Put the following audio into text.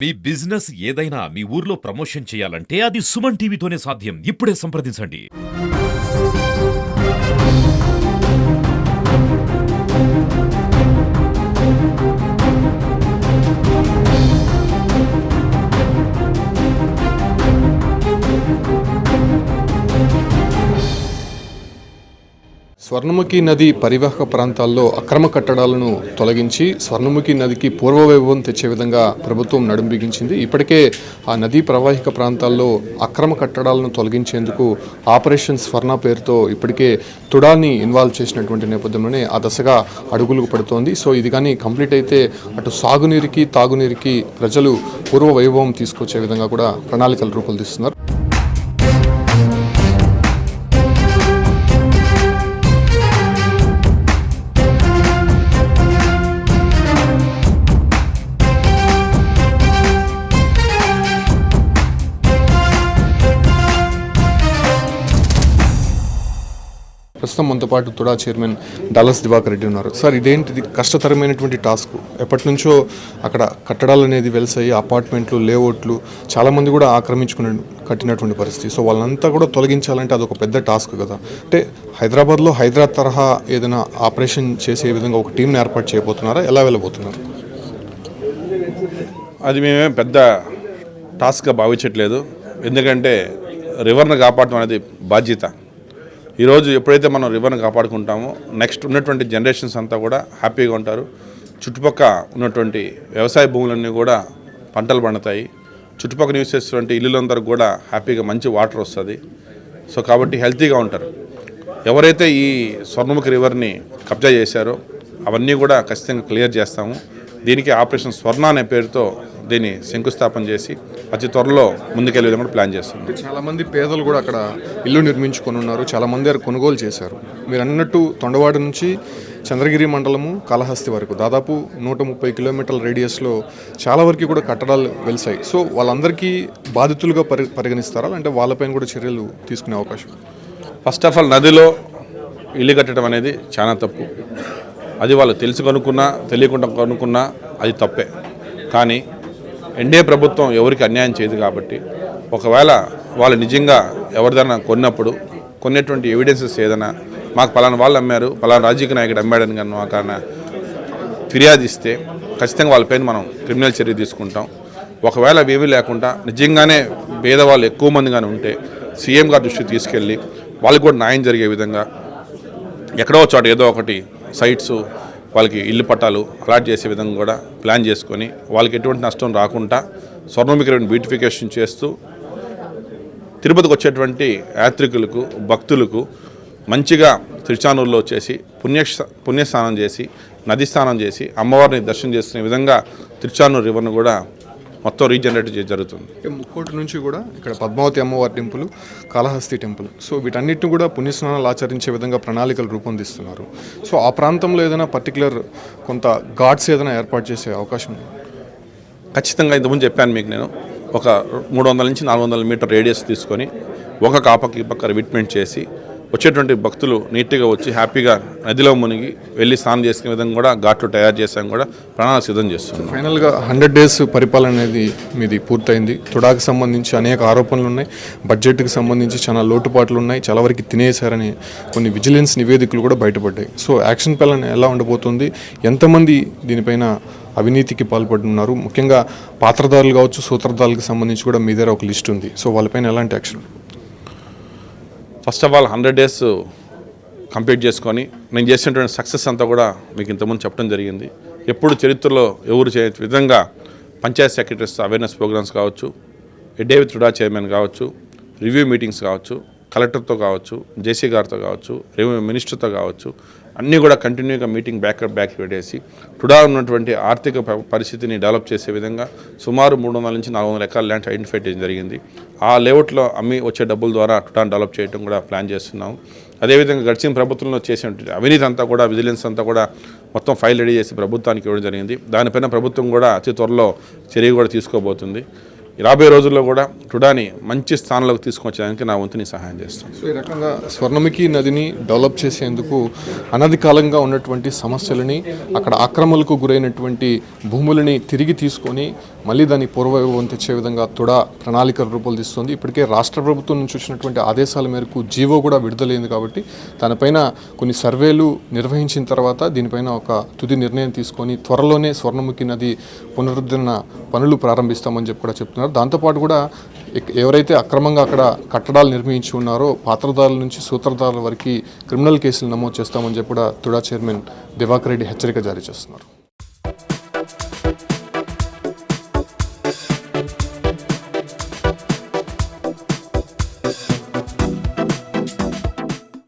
మీ business ఏదైనా మీ ఊర్లో promotion చేయాలంటే అది సుమన్ టీవీతోనే సాధ్యం. ఇప్పుడే సంప్రదించండి. స్వర్ణముఖి నది పరివాహక ప్రాంతాల్లో అక్రమ కట్టడాలను తొలగించి స్వర్ణముఖి నదికి పూర్వవైభవం తెచ్చే విధంగా ప్రభుత్వం నడుం బిగించింది. ఇప్పటికే ఆ నదీ ప్రవాహిక ప్రాంతాల్లో అక్రమ కట్టడాలను తొలగించేందుకు ఆపరేషన్ స్వర్ణ పేరుతో ఇప్పటికే తుడాన్ని ఇన్వాల్వ్ చేసినటువంటి నేపథ్యంలోనే ఆ దశగా అడుగులకు పడుతోంది. సో ఇది కానీ కంప్లీట్ అయితే అటు సాగునీరుకి తాగునీరుకి ప్రజలు పూర్వవైభవం తీసుకొచ్చే విధంగా కూడా ప్రణాళికలు రూపొందిస్తున్నారు. ప్రస్తుతం మనతో పాటు తుడా చైర్మన్ డాలస్ దివాకర్ రెడ్డి ఉన్నారు. సార్, ఇదేంటిది కష్టతరమైనటువంటి టాస్క్. ఎప్పటి నుంచో అక్కడ కట్టడాలు అనేది వెలిసాయి, అపార్ట్మెంట్లు, లేఅవుట్లు చాలామంది కూడా ఆక్రమించుకుని కట్టినటువంటి పరిస్థితి. సో వాళ్ళంతా కూడా తొలగించాలంటే అదొక పెద్ద టాస్క్ కదా. అంటే హైదరాబాద్లో హైదరాబాద్ తరహా ఏదైనా ఆపరేషన్ చేసే విధంగా ఒక టీంని ఏర్పాటు చేయబోతున్నారా? ఎలా వెళ్ళబోతున్నారు? అది మేమేం పెద్ద టాస్క్గా భావించట్లేదు. ఎందుకంటే రివర్ని కాపాడటం అనేది బాధ్యత. ఈరోజు ఎప్పుడైతే మనం రివర్ని కాపాడుకుంటామో నెక్స్ట్ ఉన్నటువంటి జనరేషన్స్ అంతా కూడా హ్యాపీగా ఉంటారు. చుట్టుపక్కల ఉన్నటువంటి వ్యవసాయ భూములన్నీ కూడా పంటలు పండుతాయి. చుట్టుపక్కల నివసిస్తున్నటువంటి ఇల్లులందరూ కూడా హ్యాపీగా మంచి వాటర్ వస్తుంది. సో కాబట్టి హెల్తీగా ఉంటారు. ఎవరైతే ఈ స్వర్ణముఖి రివర్ని కబ్జా చేశారో అవన్నీ కూడా ఖచ్చితంగా క్లియర్ చేస్తాము. దీనికి ఆపరేషన్ స్వర్ణ అనే పేరుతో దీన్ని శంకుస్థాపన చేసి అతి త్వరలో ముందుకెళ్ళే విధంగా ప్లాన్ చేస్తున్నాం. చాలామంది పేదలు కూడా అక్కడ ఇల్లు నిర్మించుకొని ఉన్నారు, చాలామంది కొనుగోలు చేశారు. మీరు అన్నట్టు తొండవాడ నుంచి చంద్రగిరి మండలము కాళహస్తి వరకు దాదాపు 130 కిలోమీటర్ల రేడియస్లో చాలా వరకు కూడా కట్టడాలు వెలిసాయి. సో వాళ్ళందరికీ బాధితులుగా పరిగణిస్తారా, అంటే వాళ్ళపైన కూడా చర్యలు తీసుకునే అవకాశం? ఫస్ట్ ఆఫ్ ఆల్ నదిలో ఇల్లు కట్టడం అనేది చాలా తప్పు. అది వాళ్ళు తెలిసి కొనుక్కున్నా తెలియకుండా కొనుక్కున్నా అది తప్పే. కానీ ఎన్డీఏ ప్రభుత్వం ఎవరికి అన్యాయం చేయదు కాబట్టి ఒకవేళ వాళ్ళు నిజంగా ఎవరిదైనా కొన్నటువంటి ఎవిడెన్సెస్ ఏదైనా మాకు పలానా వాళ్ళు అమ్మారు, పలానా రాజకీయ నాయకుడు అమ్మాడని కానీ మాకన్నా ఫిర్యాదు ఇస్తే ఖచ్చితంగా వాళ్ళపైన మనం క్రిమినల్ చర్య తీసుకుంటాం. ఒకవేళ అవేమీ లేకుండా నిజంగానే పేదవాళ్ళు ఎక్కువ మందిగానే ఉంటే సీఎం గారి దృష్టికి తీసుకెళ్ళి వాళ్ళకి కూడా న్యాయం జరిగే విధంగా ఎక్కడో చోట ఏదో ఒకటి సైట్స్ వాళ్ళకి ఇల్లు పట్టాలు అలాట్ చేసే విధంగా కూడా ప్లాన్ చేసుకొని వాళ్ళకి ఎటువంటి నష్టం రాకుండా స్వర్ణముఖి బ్యూటిఫికేషన్ చేస్తూ తిరుపతికి వచ్చేటువంటి యాత్రికులకు భక్తులకు మంచిగా తిరుచానూరులో వచ్చేసి పుణ్యస్నానం చేసి నది స్నానం చేసి అమ్మవారిని దర్శనం చేసుకునే విధంగా తిరుచానూరు రివర్ను కూడా మొత్తం రీజనరేట్ చేసి జరుగుతుంది. ముక్కోటి నుంచి కూడా ఇక్కడ పద్మావతి అమ్మవారి టెంపుల్, కాళహస్తి టెంపుల్, సో వీటన్నిటిని కూడా పుణ్యస్నానాలు ఆచరించే విధంగా ప్రణాళికలు రూపొందిస్తున్నారు. సో ఆ ప్రాంతంలో ఏదైనా పర్టికులర్ కొంత ఘాట్స్ ఏదైనా ఏర్పాటు చేసే అవకాశం? ఖచ్చితంగా ఇంతకుముందు చెప్పాను మీకు. నేను ఒక 300 నుంచి 400 మీటర్ రేడియస్ తీసుకొని ఒక కాపకి పక్క రివిట్మెంట్ చేసి వచ్చేటువంటి భక్తులు నీట్గా వచ్చి హ్యాపీగా నదిలో మునిగి వెళ్ళి స్నానం చేసుకునే విధంగా కూడా ఘాట్లు తయారు చేసాం, కూడా ప్రణాళిక సిద్ధం చేస్తున్నాం. ఫైనల్గా 100 days పరిపాలన అనేది మీది పూర్తయింది. తుడాకు సంబంధించి అనేక ఆరోపణలు ఉన్నాయి, బడ్జెట్కి సంబంధించి చాలా లోటుపాట్లు ఉన్నాయి, చాలా వరకు తినేశారని కొన్ని విజిలెన్స్ నివేదికలు కూడా బయటపడ్డాయి. సో యాక్షన్ ప్లాన్ ఎలా ఉండబోతుంది, ఎంతమంది దీనిపైన అవినీతికి పాల్పడుతున్నారు, ముఖ్యంగా పాత్రదారులు కావచ్చు, సూత్రధారులకు సంబంధించి కూడా మీ దగ్గర ఒక లిస్ట్ ఉంది. సో వాళ్ళపైన ఎలాంటి action? First of all 100 days complete చేసుకొని నేను చేసినటువంటి సక్సెస్ అంతా కూడా మీకు ఇంతకుముందు చెప్పడం జరిగింది. ఎప్పుడు చరిత్రలో ఎవరు చేయ విధంగా పంచాయత్ సెక్రటరీస్ అవేర్నెస్ ప్రోగ్రామ్స్ కావచ్చు, ఎడ్డే విత్ తుడా చైర్మన్ కావచ్చు, రివ్యూ మీటింగ్స్ కావచ్చు, కలెక్టర్తో కావచ్చు, జేసీ గారితో కావచ్చు, రెవెన్యూ మినిస్టర్తో కావచ్చు, అన్నీ కూడా కంటిన్యూగా మీటింగ్ బ్యాక్ పెట్టేసి టుడా ఉన్నటువంటి ఆర్థిక పరిస్థితిని డెవలప్ చేసే విధంగా సుమారు 300 నుంచి 400 ఎకరాల ల్యాండ్స్ ఐడెంటిఫై చేయడం జరిగింది. ఆ లేఅవుట్లో అమ్మి వచ్చే డబ్బుల ద్వారా టుడాను డెవలప్ చేయడం కూడా ప్లాన్ చేస్తున్నాము. అదేవిధంగా గడిచిన ప్రభుత్వంలో చేసినటువంటి అవినీతి అంతా కూడా విజిలెన్స్ అంతా కూడా మొత్తం ఫైల్ రెడీ చేసి ప్రభుత్వానికి ఇవ్వడం జరిగింది. దానిపైన ప్రభుత్వం కూడా అతి త్వరలో చర్య కూడా తీసుకోబోతుంది. రాబోయే రోజుల్లో కూడా టుడాని మంచి స్థానంలోకి తీసుకొచ్చడానికి నా వంతుని సహాయం చేస్తాను. సో ఈ రకంగా స్వర్ణముఖి నదిని డెవలప్ చేసేందుకు అనధి కాలంగా ఉన్నటువంటి సమస్యలని, అక్కడ ఆక్రమణలకు గురైనటువంటి భూములని తిరిగి తీసుకొని మళ్ళీ దాన్ని పూర్వవైభవం తెచ్చే విధంగా తుడా ప్రణాళికలు రూపొందిస్తుంది. ఇప్పటికే రాష్ట్ర ప్రభుత్వం నుంచి వచ్చినటువంటి ఆదేశాల మేరకు జీవో కూడా విడుదలైంది కాబట్టి దానిపైన కొన్ని సర్వేలు నిర్వహించిన తర్వాత దీనిపైన ఒక తుది నిర్ణయం తీసుకొని త్వరలోనే స్వర్ణముఖి నది పునరుద్ధరణ పనులు ప్రారంభిస్తామని చెప్పి కూడా చెప్తున్నారు. దాంతోపాటు కూడా ఎవరైతే అక్రమంగా అక్కడ కట్టడాలు నిర్మించి ఉన్నారో పాత్రదారుల నుంచి సూత్రధారుల వరకు క్రిమినల్ కేసులు నమోదు చేస్తామని చెప్పి కూడా తుడా చైర్మన్ దివాకర్ రెడ్డి హెచ్చరిక జారీ చేస్తున్నారు.